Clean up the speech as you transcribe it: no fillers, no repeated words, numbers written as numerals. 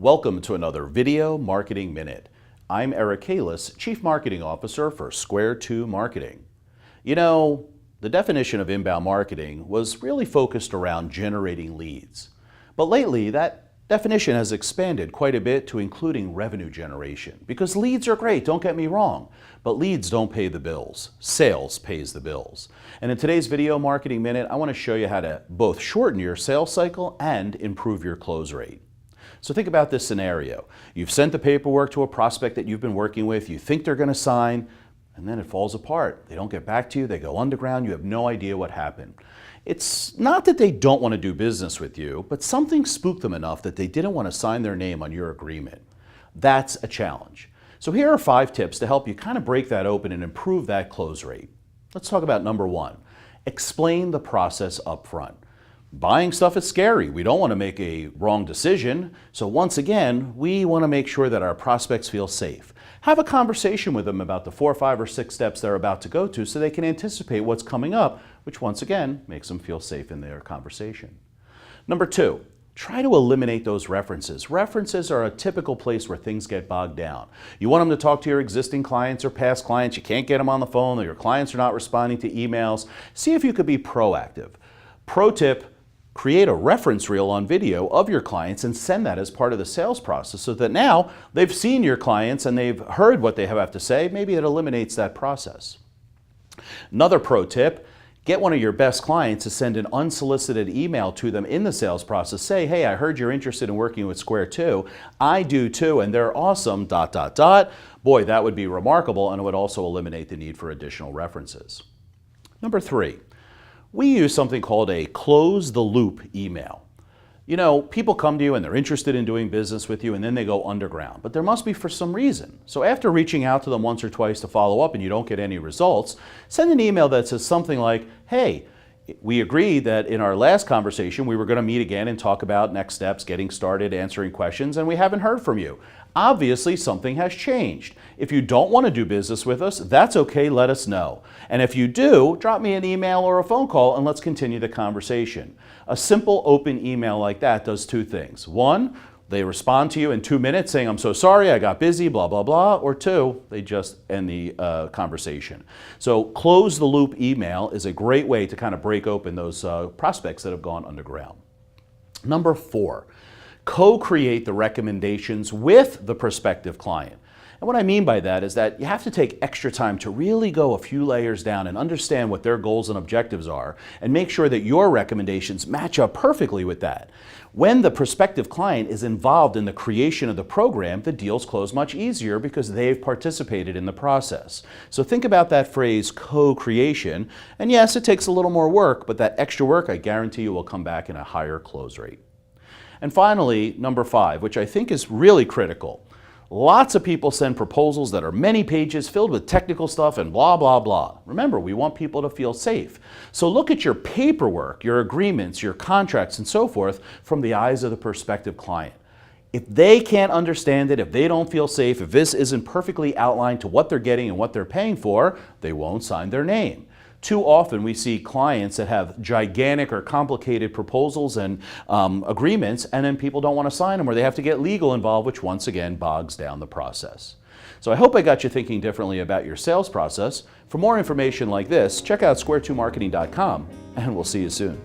Welcome to another Video Marketing Minute. I'm Eric Kalis, Chief Marketing Officer for Square 2 Marketing. You know, the definition of inbound marketing was really focused around generating leads. But lately, that definition has expanded quite a bit to including revenue generation. Because leads are great, don't get me wrong, but leads don't pay the bills. Sales pays the bills. And in today's Video Marketing Minute, I want to show you how to both shorten your sales cycle and improve your close rate. So think about this scenario. You've sent the paperwork to a prospect that you've been working with, you think they're going to sign, and then it falls apart. They don't get back to you, they go underground, you have no idea what happened. It's not that they don't want to do business with you, but something spooked them enough that they didn't want to sign their name on your agreement. That's a challenge. So here are 5 tips to help you kind of break that open and improve that close rate. Let's talk about number 1. Explain the process up front. Buying stuff is scary. We don't want to make a wrong decision. So once again, we want to make sure that our prospects feel safe. Have a conversation with them about the 4, 5, or 6 steps they're about to go to so they can anticipate what's coming up, which once again makes them feel safe in their conversation. Number 2, try to eliminate those references. References are a typical place where things get bogged down. You want them to talk to your existing clients or past clients. You can't get them on the phone, or your clients are not responding to emails. See if you could be proactive. Pro tip, create a reference reel on video of your clients and send that as part of the sales process so that now they've seen your clients and they've heard what they have to say. Maybe it eliminates that process. Another pro tip, get one of your best clients to send an unsolicited email to them in the sales process. Say, hey, I heard you're interested in working with Square 2. I do too, and they're awesome, ... Boy, that would be remarkable, and it would also eliminate the need for additional references. Number 3. We use something called a close the loop email. You know, people come to you and they're interested in doing business with you and then they go underground, but there must be for some reason. So after reaching out to them once or twice to follow up and you don't get any results, send an email that says something like, hey, we agreed that in our last conversation we were going to meet again and talk about next steps, getting started, answering questions, and we haven't heard from you. Obviously something has changed. If you don't want to do business with us, that's okay, let us know. And if you do, drop me an email or a phone call and let's continue the conversation. A simple open email like that does 2 things. 1, they respond to you in 2 minutes saying, I'm so sorry, I got busy, blah, blah, blah. Or 2, they just end the conversation. So close the loop email is a great way to kind of break open those prospects that have gone underground. Number 4, co-create the recommendations with the prospective client. And what I mean by that is that you have to take extra time to really go a few layers down and understand what their goals and objectives are and make sure that your recommendations match up perfectly with that. When the prospective client is involved in the creation of the program, the deals close much easier because they've participated in the process. So think about that phrase, co-creation, and yes, it takes a little more work, but that extra work, I guarantee you, will come back in a higher close rate. And finally, number 5, which I think is really critical. Lots of people send proposals that are many pages filled with technical stuff and blah, blah, blah. Remember, we want people to feel safe. So look at your paperwork, your agreements, your contracts, and so forth from the eyes of the prospective client. If they can't understand it, if they don't feel safe, if this isn't perfectly outlined to what they're getting and what they're paying for, they won't sign their name. Too often we see clients that have gigantic or complicated proposals and agreements, and then people don't want to sign them or they have to get legal involved, which once again bogs down the process. So I hope I got you thinking differently about your sales process. For more information like this, check out square2marketing.com, and we'll see you soon.